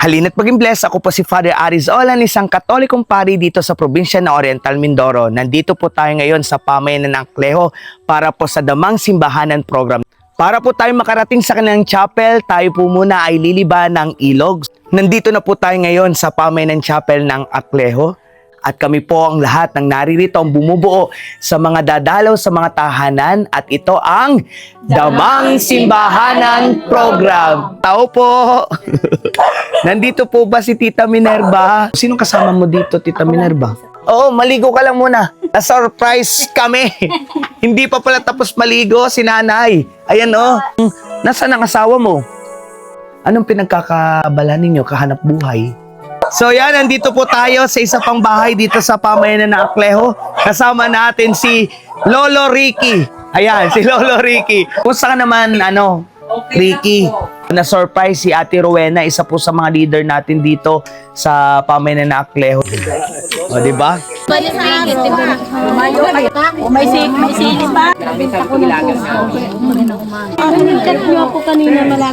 Halina't maging blessed, ako po si Father Aris Olan, isang katolikong pari dito sa probinsya ng Oriental Mindoro. Nandito po tayo ngayon sa pamayanan ng Akleho para po sa Damang Simbahanan program. Para po tayo makarating sa kanilang chapel, tayo po muna ay liliban ng ilog. Nandito na po tayo ngayon sa pamayanan chapel ng Akleho. At kami po ang lahat ng naririto ang bumubuo sa mga dadalaw sa mga tahanan at ito ang Damang Simbahanan Program. Tao po! Nandito po ba si Tita Minerva? Sinong kasama mo dito, Tita Minerva? Oo, maligo ka lang muna. Na-surprise kami. Hindi pa pala tapos maligo si nanay. Ayan o. Nasaan ang asawa mo? Anong pinagkakabalan ninyo, kahanap buhay? So yan, nandito po tayo sa isa pang bahay dito sa pamayanan ng Akleho. Kasama natin si Lolo Ricky. Ayan, si Lolo Ricky. Kumusta ka naman, Ricky? Na-surprise si Ate Rowena, isa po sa mga leader natin dito sa pamayanan ng Akleho. O, diba? May silis ba? Nabinta ko ng puso. Ang niyo ako kanina malaga.